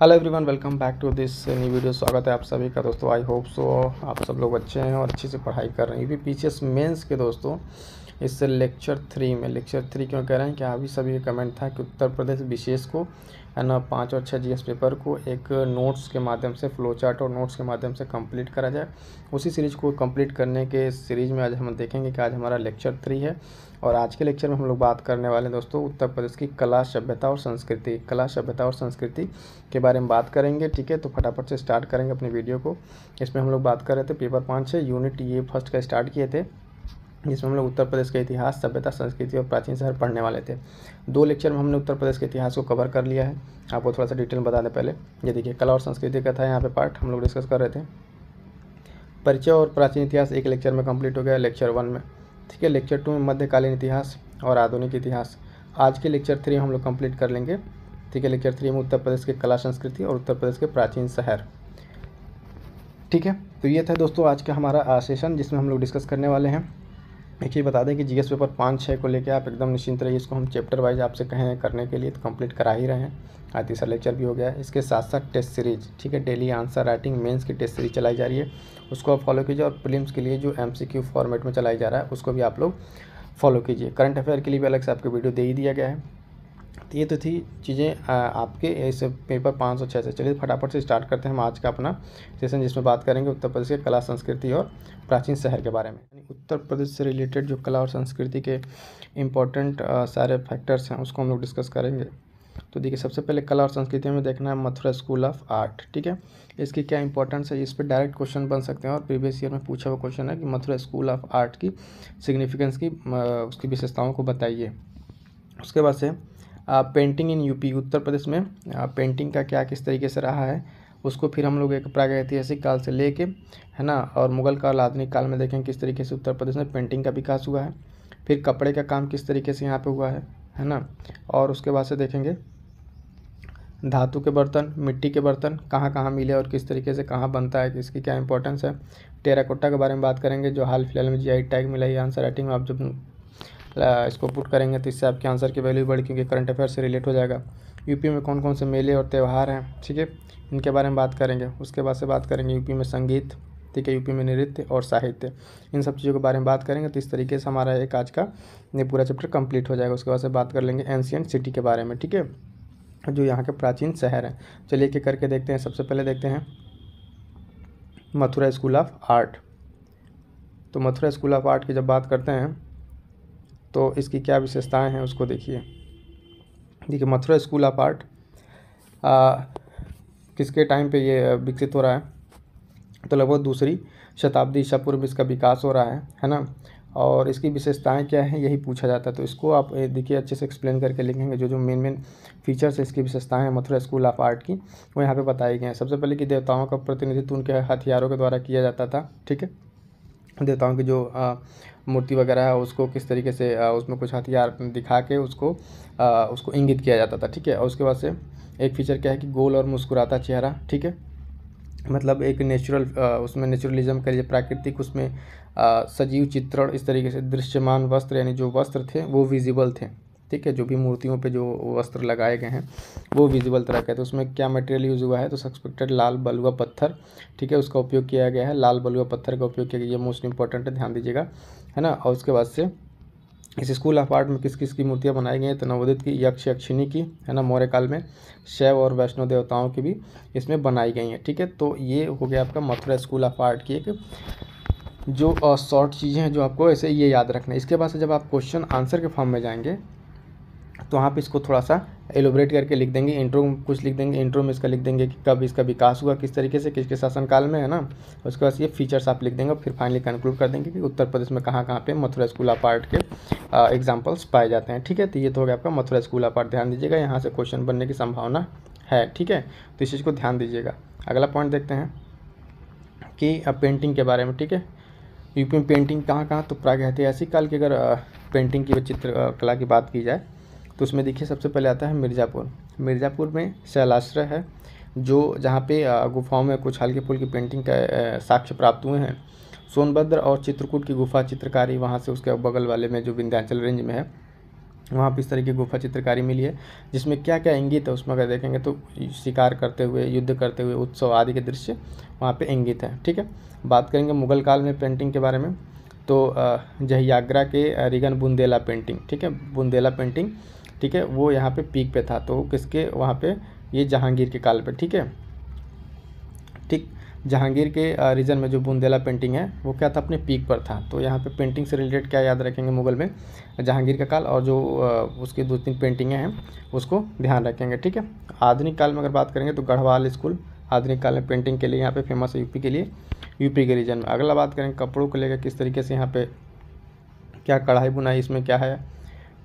Hello everyone, welcome back to this new video. स्वागत है आप सभी का दोस्तों। आई होप सो आप सब लोग अच्छे हैं और अच्छे से पढ़ाई कर रहे हैं। यूपीपीसीएस मेंस के दोस्तों इस लेक्चर 3 में, लेक्चर 3 क्यों कह रहे हैं कि अभी सभी का कमेंट था कि उत्तर प्रदेश विशेष को है ना 5 और 6 जीएस पेपर को एक नोट्स के माध्यम से, फ्लो चार्ट और नोट्स के माध्यम से कंप्लीट करा जाए। उसी सीरीज को कंप्लीट करने के सीरीज में आज हम देखेंगे कि आज हमारा लेक्चर 3 है और आज के लेक्चर में हम लोग बात करने वाले हैं दोस्तों उत्तर प्रदेश की कला, सभ्यता और संस्कृति। कला, सभ्यता और संस्कृति के बारे में बात करेंगे। ठीक है, तो फटाफट से स्टार्ट करेंगे अपनी वीडियो को। इसमें हम लोग बात कर रहे थे पेपर 5 यूनिट ये फर्स्ट का स्टार्ट किए थे, जिसमें हम लोग उत्तर प्रदेश के इतिहास, सभ्यता, संस्कृति और प्राचीन शहर पढ़ने वाले थे। 2 लेक्चर में हमने उत्तर प्रदेश के इतिहास को कवर कर लिया है। आपको थोड़ा सा डिटेल में बता दें पहले। ये देखिए, कला और संस्कृति का था यहाँ पे पार्ट हम लोग डिस्कस कर रहे थे। परिचय और प्राचीन इतिहास एक लेक्चर में कंप्लीट हो गया, लेक्चर 1 में। ठीक है, लेक्चर 2 में मध्यकालीन इतिहास और आधुनिक इतिहास। आज के लेक्चर 3 हम लोग कंप्लीट कर लेंगे। ठीक है, लेक्चर 3 में उत्तर प्रदेश के कला, संस्कृति और उत्तर प्रदेश के प्राचीन शहर। ठीक है, तो ये था दोस्तों आज का हमारा सेशन, जिसमें हम लोग डिस्कस करने वाले हैं। एक चीज़ बता दें कि जीएस पेपर 5-6 को लेकर आप एकदम निश्चिंत रहिए। इसको हम चैप्टर वाइज आपसे कहें करने के लिए तो कंप्लीट करा ही रहे हैं। आज तीसरा लेक्चर भी हो गया है। इसके साथ साथ टेस्ट सीरीज, ठीक है, डेली आंसर राइटिंग मेंस की टेस्ट सीरीज चलाई जा रही है, उसको आप फॉलो कीजिए। और प्रीलिम्स के लिए जो एमसीक्यू फॉर्मेट में चलाई जा रहा है उसको भी आप लोग फॉलो कीजिए। करंट अफेयर के लिए भी अलग से आपको वीडियो दे ही दिया गया है। तो ये तो थी चीज़ें आपके इस पेपर 5 और 6 से। चलिए फटाफट से स्टार्ट करते हैं हम आज का अपना सेशन, जिसमें बात करेंगे उत्तर प्रदेश के कला, संस्कृति और प्राचीन शहर के बारे में। उत्तर प्रदेश से रिलेटेड जो कला और संस्कृति के इम्पोर्टेंट सारे फैक्टर्स हैं उसको हम लोग डिस्कस करेंगे। तो देखिए, सबसे पहले कला और संस्कृति में देखना है मथुरा स्कूल ऑफ आर्ट। ठीक है, इसकी क्या इंपॉर्टेंस है, इस पर डायरेक्ट क्वेश्चन बन सकते हैं और प्रीवियस ईयर में पूछा हुआ क्वेश्चन है कि मथुरा स्कूल ऑफ आर्ट की सिग्निफिकेंस की उसकी विशेषताओं को बताइए। उसके बाद से painting in UP, Uttar Pradesh में पेंटिंग का क्या किस तरीके से रहा है उसको फिर हम लोग एक प्रागैतिहासिक काल से लेके है ना और मुगल काल, आधुनिक काल में देखें किस तरीके से उत्तर प्रदेश में पेंटिंग का विकास हुआ है। फिर कपड़े का काम किस तरीके से यहाँ पे हुआ है ना। और उसके बाद से देखेंगे धातु के बर्तन, मिट्टी के बर्तन कहाँ कहाँ मिले और किस तरीके से कहाँ बनता है, इसकी क्या इंपॉर्टेंस है। टेराकोटा के बारे में बात करेंगे जो हाल फिलहाल में जीआई टैग मिला है। आंसर राइटिंग में आप जब इसको पुट करेंगे तो इससे आपके आंसर की वैल्यू बढ़ी, क्योंकि करंट अफेयर से रिलेट हो जाएगा। यूपी में कौन कौन से मेले और त्यौहार हैं, ठीक है, इनके बारे में बात करेंगे। उसके बाद से बात करेंगे यूपी में संगीत, ठीक है, यूपी में नृत्य और साहित्य, इन सब चीज़ों के बारे में बात करेंगे। तो इस तरीके से हमारा एक आज का ये पूरा चैप्टर कंप्लीट हो जाएगा। उसके बाद से बात कर लेंगे एंशियंट सिटी के बारे में, ठीक है, जो यहाँ के प्राचीन शहर हैं। चलिए एक एक करके देखते हैं। सबसे पहले देखते हैं मथुरा स्कूल ऑफ आर्ट। तो मथुरा स्कूल ऑफ आर्ट की जब बात करते हैं तो इसकी क्या विशेषताएं हैं उसको देखिए। मथुरा स्कूल ऑफ आर्ट किसके टाइम पे ये विकसित हो रहा है, तो लगभग 2री शताब्दी ईसा पूर्व इसका विकास हो रहा है ना। और इसकी विशेषताएं क्या हैं यही पूछा जाता है, तो इसको आप देखिए अच्छे से एक्सप्लेन करके लिखेंगे। जो मेन फीचर्स है, इसकी विशेषताएं हैं मथुरा स्कूल ऑफ आर्ट की, वो यहाँ पे बताई गई हैं। सबसे पहले कि देवताओं का प्रतिनिधित्व उनके हथियारों के द्वारा किया जाता था। ठीक है, देवताओं की जो मूर्ति वगैरह है उसको किस तरीके से उसमें कुछ हथियार दिखा के उसको इंगित किया जाता था। ठीक है, और उसके बाद से एक फीचर क्या है कि गोल और मुस्कुराता चेहरा। ठीक है, मतलब एक नेचुरल उसमें नेचुरलिज्म का, प्राकृतिक उसमें सजीव चित्रण, इस तरीके से दृश्यमान वस्त्र, यानी जो वस्त्र थे वो विजिबल थे। ठीक है, जो भी मूर्तियों पे जो वस्त्र लगाए गए हैं वो विजिबल तरह के। तो उसमें क्या मटेरियल यूज़ हुआ है, तो सस्पेक्टेड लाल बलुआ पत्थर, ठीक है, उसका उपयोग किया गया है। लाल बलुआ पत्थर का उपयोग किया गया, ये मोस्ट इंपॉर्टेंट है, ध्यान दीजिएगा, है ना। और उसके बाद से इस स्कूल ऑफ आर्ट में किस किस की मूर्तियाँ बनाई गई हैं, तो नवोदित की, यक्ष यक्षिणी की, है ना, मौर्य काल में शैव और वैष्णव देवताओं की भी इसमें बनाई गई हैं। ठीक है, तो ये हो गया आपका मथुरा स्कूल ऑफ आर्ट की एक जो शॉर्ट चीज़ें हैं जो आपको ऐसे ये याद रखना है। इसके बाद से जब आप क्वेश्चन आंसर के फॉर्म में जाएंगे तो आप इसको थोड़ा सा एलोबरेट करके लिख देंगे। इंट्रो में कुछ लिख देंगे, इंट्रो में इसका लिख देंगे कि कब इसका विकास हुआ, किस तरीके से, किसके शासनकाल में, है ना। उसके बाद ये फीचर्स आप लिख देंगे और फिर फाइनली कंक्लूड कर देंगे कि उत्तर प्रदेश में कहाँ कहाँ पे मथुरा स्कूल ऑफ आर्ट के एग्जाम्पल्स पाए जाते हैं। ठीक है, तो ये तो हो गया आपका मथुरा स्कूल ऑफ आर्ट। ध्यान दीजिएगा, यहाँ से क्वेश्चन बनने की संभावना है। ठीक है, तो इस चीज़ को ध्यान दीजिएगा। अगला पॉइंट देखते हैं कि पेंटिंग के बारे में। ठीक है, यूपी में पेंटिंग कहाँ कहाँ, तो प्रागैतिहासिक काल की अगर पेंटिंग की चित्र कला की बात की जाए तो उसमें देखिए सबसे पहले आता है मिर्ज़ापुर। मिर्ज़ापुर में शैलाश्रय है, जो जहाँ पे गुफाओं में कुछ हल्के फुल्की पेंटिंग का साक्ष्य प्राप्त हुए हैं। सोनभद्र और चित्रकूट की गुफा चित्रकारी वहाँ से, उसके बगल वाले में जो विंध्याचल रेंज में है वहाँ पे इस तरह की गुफा चित्रकारी मिली है, जिसमें क्या क्या इंगित है उसमें अगर देखेंगे तो शिकार करते हुए, युद्ध करते हुए, उत्सव आदि के दृश्य वहाँ पे इंगित है। ठीक है, बात करेंगे मुगल काल में पेंटिंग के बारे में, तो जहियाग्रा के रिगन बुंदेला पेंटिंग, ठीक है, बुंदेला पेंटिंग, ठीक है, वो यहाँ पे पीक पे था। तो किसके वहाँ पे, ये जहांगीर के काल पे। ठीक है, ठीक, जहांगीर के रीजन में जो बुंदेला पेंटिंग है वो क्या था, अपने पीक पर था। तो यहाँ पे पेंटिंग से रिलेटेड क्या याद रखेंगे, मुगल में जहांगीर का काल, और जो उसकी 2-3 पेंटिंगें हैं उसको ध्यान रखेंगे। ठीक है, आधुनिक काल में अगर बात करेंगे तो गढ़वाल स्कूल आधुनिक काल में पेंटिंग के लिए यहाँ पे फेमस है, यूपी के लिए, यूपी के रीजन में। अगला बात करेंगे कपड़ों को लेकर किस तरीके से यहाँ पे क्या कढ़ाई बुनाई इसमें क्या है,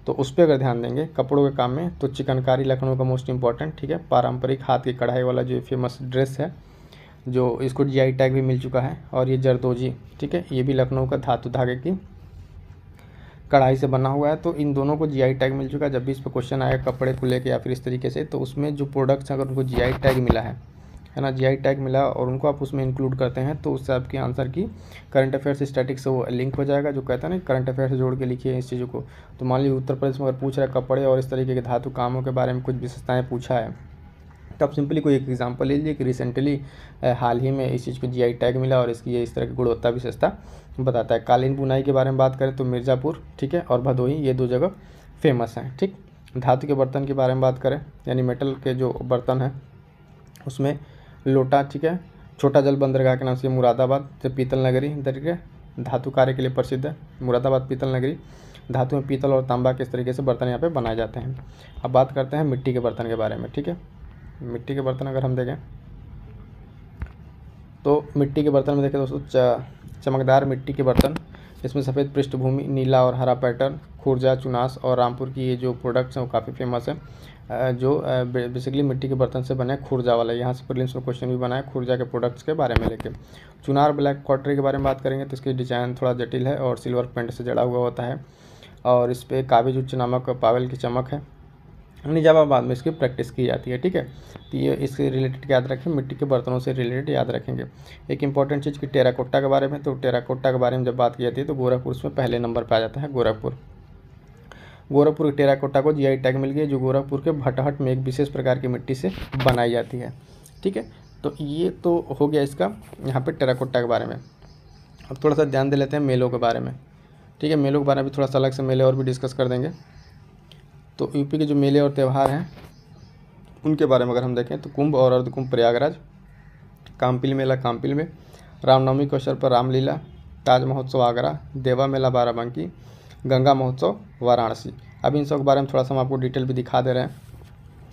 तो उस पर अगर ध्यान देंगे कपड़ों के काम में, तो चिकनकारी लखनऊ का मोस्ट इंपॉर्टेंट। ठीक है, पारंपरिक हाथ की कढ़ाई वाला जो फेमस ड्रेस है, जो इसको जीआई टैग भी मिल चुका है। और ये जरदोजी, ठीक है, ये भी लखनऊ का धातु धागे की कढ़ाई से बना हुआ है। तो इन दोनों को जीआई टैग मिल चुका है। जब भी इस पर क्वेश्चन आएगा कपड़े को लेके या फिर इस तरीके से, तो उसमें जो प्रोडक्ट्स अगर उनको जीआई टैग मिला है ना, जीआई टैग मिला और उनको आप उसमें इंक्लूड करते हैं, तो उससे आपके आंसर की करंट अफेयर से स्टैटिक से वो लिंक हो जाएगा। जो कहता है ना करंट अफेयर से जोड़ के लिखिए इस चीज़ों को। तो मान लीजिए उत्तर प्रदेश में अगर पूछ रहा है कपड़े और इस तरीके के धातु कामों के बारे में कुछ विशेषताएँ पूछा है, तो आप सिंपली कोई एक एग्जांपल ले लीजिए कि रिसेंटली हाल ही में इस चीज़ को जीआई टैग मिला और इसकी ये इस तरह की गुणवत्ता विशेषता बताता है। कालीन बुनाई के बारे में बात करें तो मिर्ज़ापुर, ठीक है, और भदोही, ये 2 जगह फेमस हैं। ठीक, धातु के बर्तन के बारे में बात करें, यानी मेटल के जो बर्तन हैं उसमें लोटा, ठीक है, छोटा जल बंदरगाह के नाम से मुरादाबाद, से पीतल नगरी तरीके धातु कार्य के लिए प्रसिद्ध है। मुरादाबाद पीतल नगरी, धातु में पीतल और तांबा किस तरीके से बर्तन यहाँ पे बनाए जाते हैं। अब बात करते हैं मिट्टी के बर्तन के बारे में। ठीक है, मिट्टी के बर्तन अगर हम देखें तो मिट्टी के बर्तन में देखें दोस्तों, चमकदार मिट्टी के बर्तन, इसमें सफ़ेद पृष्ठभूमि, नीला और हरा पैटर्न, खुर्जा, चुनास और रामपुर की ये जो प्रोडक्ट्स हैं वो काफ़ी फेमस है। जो बेसिकली मिट्टी के बर्तन से बने हैं, खुर्जा वाला, यहाँ से प्रीलिम्स में क्वेश्चन भी बना है खुर्जा के प्रोडक्ट्स के बारे में लेके। चुनार ब्लैक पॉटरी के बारे में बात करेंगे तो इसकी डिज़ाइन थोड़ा जटिल है और सिल्वर पेंट से जड़ा हुआ होता है, और इस पर काबिज उच्च नामक पावेल की चमक है। निजामाबाद में इसकी प्रैक्टिस की जाती है। ठीक है, तो ये इससे रिलेटेड याद रखें, मिट्टी के बर्तनों से रिलेटेड याद रखेंगे। एक इंपॉर्टेंट चीज़ की टेराकोटा के बारे में, तो टेराकोटा के बारे में जब बात की जाती है तो गोरखपुर उसमें पहले नंबर पर आ जाता है। गोरखपुर के टेराकोटा को जीआई टैग मिल गया, जो गोरखपुर के भटहट में एक विशेष प्रकार की मिट्टी से बनाई जाती है। ठीक है, तो ये तो हो गया इसका यहाँ पे टेराकोटा के बारे में। अब थोड़ा सा ध्यान दे लेते हैं मेलों के बारे में। ठीक है, मेलों के बारे में भी थोड़ा सा अलग से मेले और भी डिस्कस कर देंगे। तो यूपी के जो मेले और त्यौहार हैं उनके बारे में अगर हम देखें तो कुंभ और अर्धकुंभ प्रयागराज, काम्पिल मेला काम्पिल में, रामनवमी के अवसर पर रामलीला, ताज महोत्सव आगरा, देवा मेला बाराबंकी, गंगा महोत्सव वाराणसी। अब इन सब के बारे में थोड़ा सा हम आपको डिटेल भी दिखा दे रहे हैं,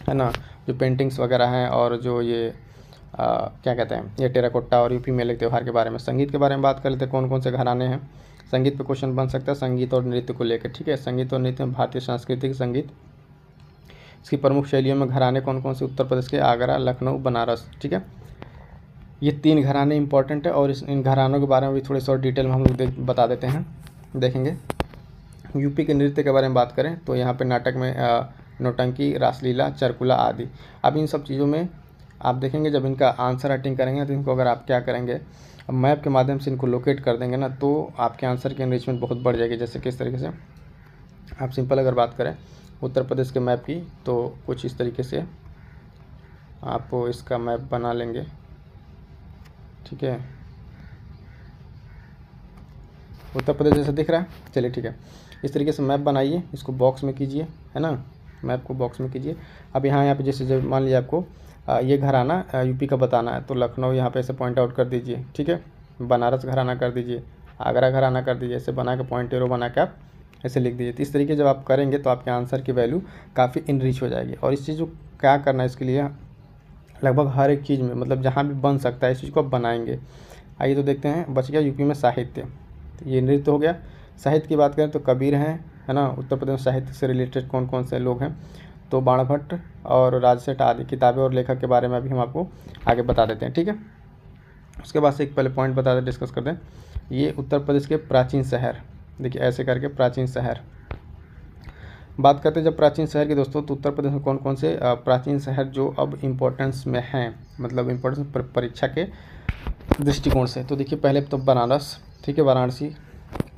है ना, जो पेंटिंग्स वगैरह हैं और जो ये क्या कहते हैं, ये टेराकोटा और यूपी मेले त्यौहार के बारे में। संगीत के बारे में बात कर लेते हैं, कौन कौन से घराने हैं। संगीत पे क्वेश्चन बन सकता है संगीत और नृत्य को लेकर। ठीक है, संगीत और नृत्य में भारतीय सांस्कृतिक संगीत, इसकी प्रमुख शैलियों में घराने कौन कौन से, उत्तर प्रदेश के आगरा, लखनऊ, बनारस। ठीक है, ये 3 घराने इंपॉर्टेंट है और इन घरानों के बारे में भी थोड़ी सी और डिटेल में हम लोग बता देते हैं, देखेंगे। यूपी के नृत्य के बारे में बात करें तो यहाँ पे नाटक में नौटंकी, रासलीला, चरकुला आदि। अब इन सब चीज़ों में आप देखेंगे जब इनका आंसर राइटिंग करेंगे तो इनको अगर आप क्या करेंगे, मैप के माध्यम से इनको लोकेट कर देंगे ना, तो आपके आंसर की एनरिचमेंट बहुत बढ़ जाएगी। जैसे किस तरीके से, आप सिंपल अगर बात करें उत्तर प्रदेश के मैप की, तो कुछ इस तरीके से आप इसका मैप बना लेंगे। ठीक है, उत्तर प्रदेश जैसे दिख रहा है, चलिए ठीक है, इस तरीके से मैप बनाइए, इसको बॉक्स में कीजिए, है ना, मैप को बॉक्स में कीजिए। अब यहाँ पे जैसे जब मान लीजिए आपको ये घराना यूपी का बताना है, तो लखनऊ यहाँ पे ऐसे पॉइंट आउट कर दीजिए। ठीक है, बनारस घराना कर दीजिए, आगरा घराना कर दीजिए, ऐसे बना के पॉइंट एरो बना के आप ऐसे लिख दीजिए। तो इस तरीके जब आप करेंगे तो आपके आंसर की वैल्यू काफ़ी इनरिच हो जाएगी। और इस चीज़ को क्या करना है, इसके लिए लगभग हर एक चीज़ में, मतलब जहाँ भी बन सकता है इस चीज़ को आप बनाएंगे। आइए तो देखते हैं, बच गया यूपी में साहित्य, ये नृत्य हो गया। साहित्य की बात करें तो कबीर हैं, है ना, उत्तर प्रदेश साहित्य से रिलेटेड कौन कौन से लोग हैं, तो बाणभट्ट और राजसेठ आदि किताबें और लेखक के बारे में अभी हम आपको आगे बता देते हैं। ठीक है, उसके बाद से एक पहले पॉइंट बता दें, डिस्कस कर दें। ये उत्तर प्रदेश के प्राचीन शहर, देखिए ऐसे करके प्राचीन शहर बात करते हैं। जब प्राचीन शहर की दोस्तों, तो उत्तर प्रदेश में कौन कौन से प्राचीन शहर जो अब इम्पोर्टेंस में हैं, मतलब इम्पोर्टेंस परीक्षा के दृष्टिकोण से। तो देखिए पहले तो बनारस, ठीक है, वाराणसी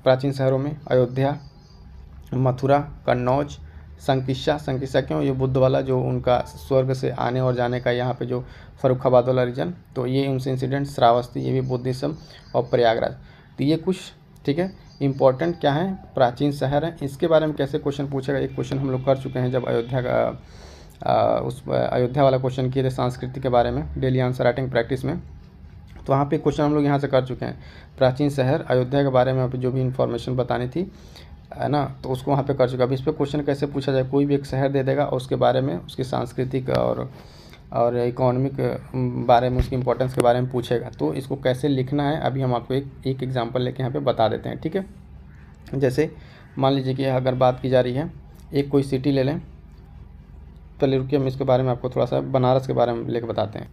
प्राचीन शहरों में, अयोध्या, मथुरा, कन्नौज, संकिस्सा क्यों, ये बुद्ध वाला जो उनका स्वर्ग से आने और जाने का यहाँ पे जो फर्रुखाबाद वाला रीजन, तो ये उनसे इंसिडेंट श्रावस्ती, ये भी बुद्धिज्म और प्रयागराज। तो ये कुछ ठीक है इंपॉर्टेंट क्या है प्राचीन शहर हैं। इसके बारे में कैसे क्वेश्चन पूछेगा, एक क्वेश्चन हम लोग कर चुके हैं जब अयोध्या का उस अयोध्या वाला क्वेश्चन किए थे संस्कृति के बारे में डेली आंसर राइटिंग प्रैक्टिस में। तो वहाँ पे क्वेश्चन हम लोग यहाँ से कर चुके हैं, प्राचीन शहर अयोध्या के बारे में वहाँ पे जो भी इन्फॉर्मेशन बतानी थी है ना, तो उसको वहाँ पे कर चुका। अब इस पर क्वेश्चन कैसे पूछा जाए, कोई भी एक शहर दे देगा और उसके बारे में उसकी सांस्कृतिक और इकोनॉमिक बारे में उसकी इंपॉर्टेंस के बारे में पूछेगा। तो इसको कैसे लिखना है अभी हम आपको एक एग्जांपल लेके यहाँ पे बता देते हैं। ठीक है, जैसे मान लीजिए कि अगर बात की जा रही है एक कोई सिटी ले लें, चलिए रुकिए हम इसके बारे में आपको थोड़ा सा बनारस के बारे में लेकर बताते हैं।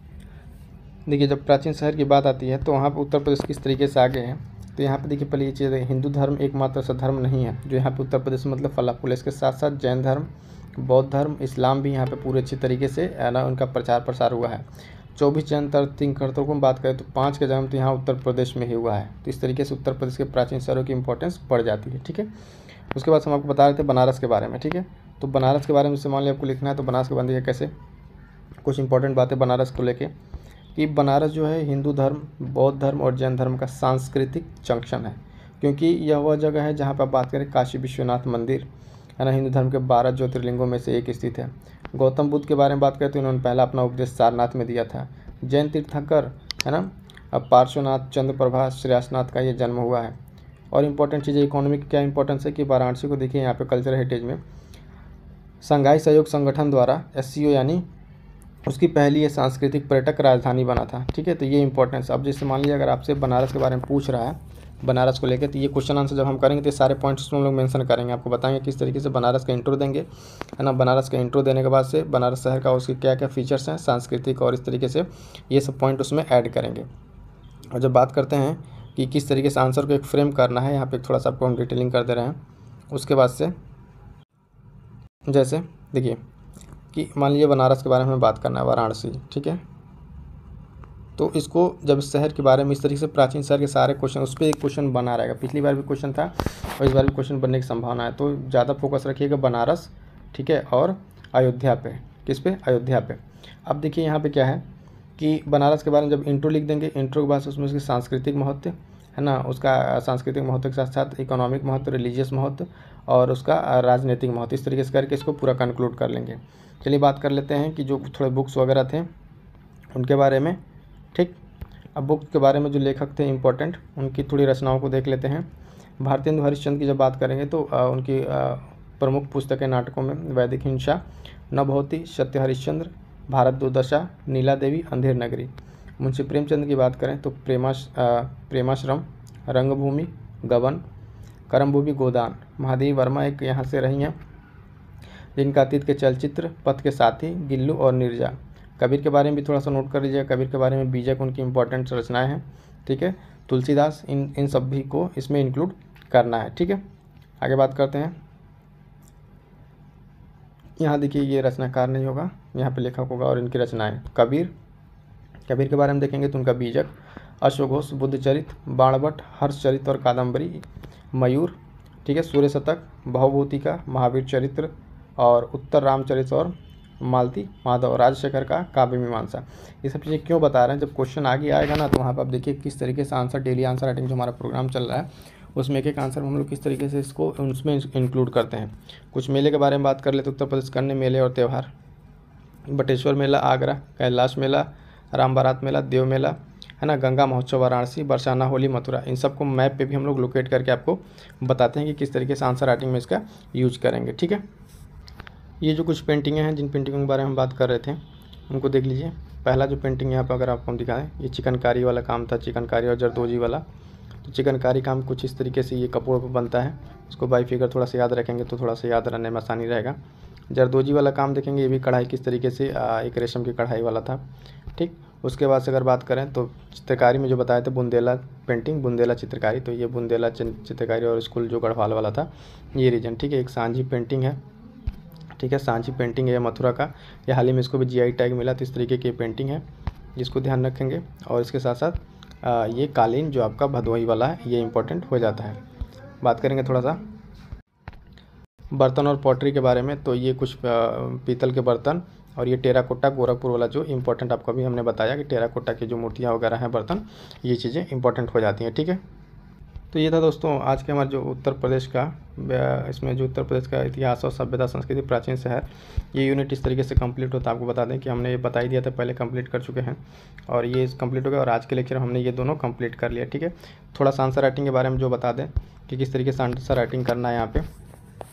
देखिए जब प्राचीन शहर की बात आती है तो वहाँ पर उत्तर प्रदेश किस तरीके से आगे है। तो यहाँ पे देखिए पहले ये चीज़ है, हिंदू धर्म एकमात्र ऐसा धर्म नहीं है जो यहाँ पे उत्तर प्रदेश में मतलब फला फूला। इसके साथ साथ जैन धर्म, बौद्ध धर्म, इस्लाम भी यहाँ पे पूरे अच्छी तरीके से ना उनका प्रचार प्रसार हुआ है। 24 जैन तीर्थंकरों को बात करें तो 5 का जन्म तो यहाँ उत्तर प्रदेश में ही हुआ है। तो इस तरीके से उत्तर प्रदेश के प्राचीन शहरों की इंपॉर्टेंस बढ़ जाती है। ठीक है, उसके बाद हम आपको बता रहे थे बनारस के बारे में। ठीक है, तो बनारस के बारे में जैसे मान लिया आपको लिखना है तो बनारस के बारे में कैसे कुछ इंपॉर्टेंट बातें बनारस को लेके कि बनारस जो है हिंदू धर्म, बौद्ध धर्म और जैन धर्म का सांस्कृतिक जंक्शन है, क्योंकि यह वह जगह है जहाँ पर बात करें काशी विश्वनाथ मंदिर है ना, हिंदू धर्म के 12 ज्योतिर्लिंगों में से एक स्थित है। गौतम बुद्ध के बारे में बात करें तो इन्होंने पहला अपना उपदेश सारनाथ में दिया था। जैन तीर्थंकर है ना, अब पार्श्वनाथ, चंद्रप्रभा, श्रेयासनाथ का ये जन्म हुआ है। और इम्पोर्टेंट चीज़ें इकोनॉमिक क्या इंपॉर्टेंस है कि वाराणसी को देखिए यहाँ पे कल्चरल हेरिटेज में संघाई सहयोग संगठन द्वारा SCO यानी उसकी पहली ये सांस्कृतिक पर्यटक राजधानी बना था। ठीक है, तो ये इंपॉर्टेंस। अब जैसे मान लीजिए अगर आपसे बनारस के बारे में पूछ रहा है, बनारस को लेकर, तो ये क्वेश्चन आंसर जब हम करेंगे तो सारे पॉइंट्स हम लोग मेंशन करेंगे, आपको बताएंगे किस तरीके से बनारस का इंट्रो देंगे है ना। बनारस का इंट्रो देने के बाद से बनारस शहर का उसके क्या क्या फीचर्स हैं सांस्कृतिक, और इस तरीके से ये सब पॉइंट उसमें ऐड करेंगे। और जब बात करते हैं कि किस तरीके से आंसर को एक फ्रेम करना है, यहाँ पर थोड़ा सा आपको हम डिटेलिंग कर दे रहे हैं। उसके बाद से जैसे देखिए कि मान लीजिए बनारस के बारे में बात करना है, वाराणसी। ठीक है, तो इसको जब इस शहर के बारे में इस तरीके से प्राचीन शहर के सारे क्वेश्चन उस पर एक क्वेश्चन बना रहेगा। पिछली बार भी क्वेश्चन था और इस बार भी क्वेश्चन बनने की संभावना है। तो ज़्यादा फोकस रखिएगा बनारस, ठीक है, और अयोध्या पे। किस पे? अयोध्या पे। अब देखिए यहाँ पे क्या है कि बनारस के बारे में जब इंट्रो लिख देंगे, इंट्रो के बाद उसमें उसकी सांस्कृतिक महत्व है ना, उसका सांस्कृतिक महत्व के साथ साथ इकोनॉमिक महत्व, रिलीजियस महत्व और उसका राजनीतिक महत्व, इस तरीके से करके इसको पूरा कंक्लूड कर लेंगे। चलिए बात कर लेते हैं कि जो थोड़े बुक्स वगैरह थे उनके बारे में। ठीक, अब बुक के बारे में जो लेखक थे इंपॉर्टेंट, उनकी थोड़ी रचनाओं को देख लेते हैं। भारतेंदु हरिश्चंद्र की जब बात करेंगे तो उनकी प्रमुख पुस्तकें नाटकों में वैदिक हिंसा, नभोति, सत्य हरिश्चंद्र, भारत दुर्दशा, नीला देवी, अंधेर नगरी। मुंशी प्रेमचंद की बात करें तो प्रेमाश्रम, रंगभूमि, गबन, करमभूमि, गोदान। महादेवी वर्मा एक यहाँ से रही हैं जिनका अतीत के चलचित्र, पथ के साथी, गिल्लू और नीरजा। कबीर के बारे में भी थोड़ा सा नोट कर लीजिएगा, कबीर के बारे में बीजक उनकी इंपॉर्टेंट रचनाएं हैं। ठीक है, तुलसीदास, इन सभी को इसमें इंक्लूड करना है। ठीक है, आगे बात करते हैं। यहाँ देखिए ये रचनाकार नहीं होगा, यहाँ पे लेखक होगा और इनकी रचनाएं। कबीर के बारे में देखेंगे तो उनका बीजक, अश्वघोष, बुद्धचरित, बाणभट्ट, हर्षचरित और कादम्बरी, मयूर, ठीक है, सूर्य शतक, भवभूतिका, महावीर चरित्र और उत्तर रामचरित और मालती माधव, राजशेखर का काव्य मीमांसा। ये सब चीज़ें क्यों बता रहे हैं, जब क्वेश्चन आगे आएगा ना तो वहाँ पर आप देखिए किस तरीके से आंसर, डेली आंसर राइटिंग जो हमारा प्रोग्राम चल रहा है उसमें एक एक आंसर हम लोग किस तरीके से इसको उसमें इंक्लूड करते हैं। कुछ मेले के बारे में बात कर ले तो उत्तर प्रदेश के अन्य मेले और त्यौहार, बटेश्वर मेला आगरा, कैलाश मेला, राम बारात मेला, देव मेला है ना, गंगा महोत्सव वाराणसी, बरसाना, होली मथुरा। इन सबको मैप पे भी हम लोग लोकेट करके आपको बताते हैं कि किस तरीके से आंसर राइटिंग में इसका यूज करेंगे। ठीक है, ये जो कुछ पेंटिंगें हैं, जिन पेंटिंगों के बारे में हम बात कर रहे थे उनको देख लीजिए। पहला जो पेंटिंग यहाँ पर अगर आपको हम दिखाएं, ये चिकनकारी वाला काम था, चिकनकारी और जरदोजी वाला। तो चिकनकारी काम कुछ इस तरीके से ये कपड़ों पर बनता है, उसको बाई फिगर थोड़ा सा याद रखेंगे तो थोड़ा सा याद रहने में आसानी रहेगा। जरदोजी वाला काम देखेंगे, ये भी कढ़ाई किस तरीके से एक रेशम की कढ़ाई वाला था। ठीक, उसके बाद से अगर बात करें तो चित्रकारी में जो बताए थे बुंदेला पेंटिंग, बुंदेला चित्रकारी, तो ये बुंदेला चित्रकारी और स्कूल जो गढ़वाल वाला था ये रीजन। ठीक है, एक सांझी पेंटिंग है, ठीक है, सांची पेंटिंग है मथुरा का, ये हाल ही में इसको भी GI टैग मिला। तो इस तरीके की पेंटिंग है जिसको ध्यान रखेंगे। और इसके साथ साथ ये कालीन जो आपका भदोही वाला है ये इंपॉर्टेंट हो जाता है। बात करेंगे थोड़ा सा बर्तन और पॉटरी के बारे में, तो ये कुछ पीतल के बर्तन और ये टेराकोटा गोरखपुर वाला जो इम्पोर्टेंट आपको अभी हमने बताया कि टेराकोटा की जो मूर्तियाँ वगैरह हैं बर्तन, ये चीज़ें इंपॉर्टेंट हो जाती हैं। ठीक है, तो ये था दोस्तों आज के हमारे जो उत्तर प्रदेश का, इसमें जो उत्तर प्रदेश का इतिहास और सभ्यता संस्कृति प्राचीन शहर, ये यूनिट इस तरीके से कंप्लीट होता है। आपको बता दें कि हमने ये बता ही दिया था पहले, कंप्लीट कर चुके हैं और ये कंप्लीट हो गया और आज के लेक्चर हमने ये दोनों कंप्लीट कर लिया। ठीक है, थोड़ा सा आंसर राइटिंग के बारे में जो बता दें कि किस तरीके से आंसर राइटिंग करना है यहाँ पे।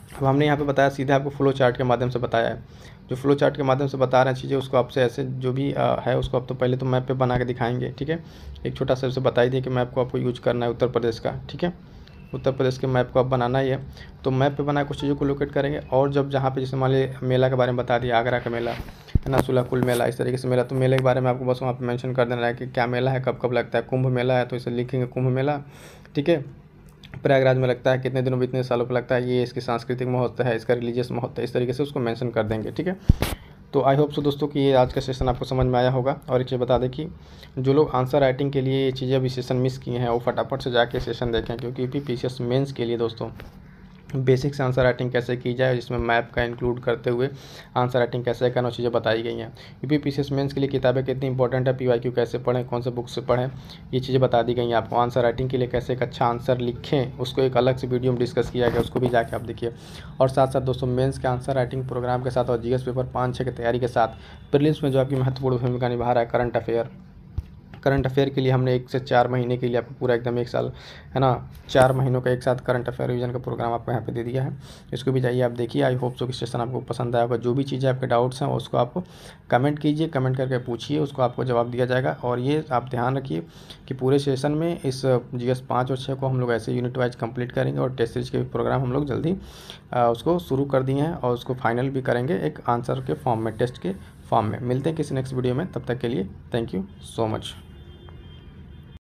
अब हमने यहाँ पे बताया सीधे आपको फ्लो चार्ट के माध्यम से बताया है। जो फ्लो चार्ट के माध्यम से बता रहे हैं चीज़ें, उसको आपसे ऐसे जो भी है उसको आप तो पहले तो मैप पे बना के दिखाएंगे। ठीक है, एक छोटा सा उसे बता ही दिए कि मैप को आपको यूज करना है उत्तर प्रदेश का। ठीक है, उत्तर प्रदेश के मैप को आप बनाना ही है, तो मैप पे बना कुछ चीज़ों को लोकेट करेंगे और जब जहाँ पे जैसे मान लीजिए मेला के बारे में बता दिया, आगरा का मेला है ना, सुलहकुल मेला, इस तरीके से मेला, तो मेले के बारे में आपको बस वहाँ पे मेंशन कर देना है कि क्या मेला है, कब कब लगता है। कुंभ मेला है तो इसे लिखेंगे कुंभ मेला। ठीक है, प्रयागराज में लगता है, कितने दिनों में, इतने सालों पर लगता है, ये इसकी सांस्कृतिक महत्व है, इसका रिलीजियस महत्व है, इस तरीके से उसको मेंशन कर देंगे। ठीक है, तो आई होप सो दोस्तों कि ये आज का सेशन आपको समझ में आया होगा। और एक चीज़ बता दें कि जो लोग आंसर राइटिंग के लिए ये चीज़ें अभी सेशन मिस किए हैं वो फटाफट से जाके सेशन देखें, क्योंकि यूपीपीसीएस मेंस के लिए दोस्तों बेसिक से आंसर राइटिंग कैसे की जाए, जिसमें मैप का इंक्लूड करते हुए आंसर राइटिंग कैसे करना, चीज़ें बताई गई हैं। यूपीपीसीएस मेंस के लिए किताबें कितनी इंपॉर्टेंट है, पीवाईक्यू कैसे पढ़ें, कौन से बुक से पढ़ें, ये चीज़ें बता दी गई हैं आपको। आंसर राइटिंग के लिए कैसे एक अच्छा आंसर लिखें, उसको एक अलग से वीडियो में डिस्कस किया गया, उसको भी जाके आप देखिए। और साथ साथ दोस्तों मेंस के आंसर राइटिंग प्रोग्राम के साथ और जीएस पेपर 5-6 की तैयारी के साथ प्रीलिम्स में जो आपकी महत्वपूर्ण भूमिका निभा रहा है करंट अफेयर के लिए हमने 1 से 4 महीने के लिए आपको पूरा एकदम 1 साल है ना, 4 महीनों का एक साथ करंट अफेयर रिवीजन का प्रोग्राम आपको यहाँ पे दे दिया है। इसको भी जाइए आप देखिए। आई होप सो कि सेशन आपको पसंद आया होगा। जो भी चीज़ें आपके डाउट्स हैं उसको आप कमेंट कीजिए, कमेंट करके पूछिए, उसको आपको जवाब दिया जाएगा। और ये आप ध्यान रखिए कि पूरे सेशन में इस जीएस 5 और 6 को हम लोग ऐसे यूनिट वाइज कंप्लीट करेंगे और टेस्ट सीरीज के भी प्रोग्राम हम लोग जल्दी उसको शुरू कर दिए हैं और उसको फाइनल भी करेंगे एक आंसर के फॉर्म में, टेस्ट के फॉर्म में। मिलते हैं किसी नेक्स्ट वीडियो में, तब तक के लिए थैंक यू सो मच।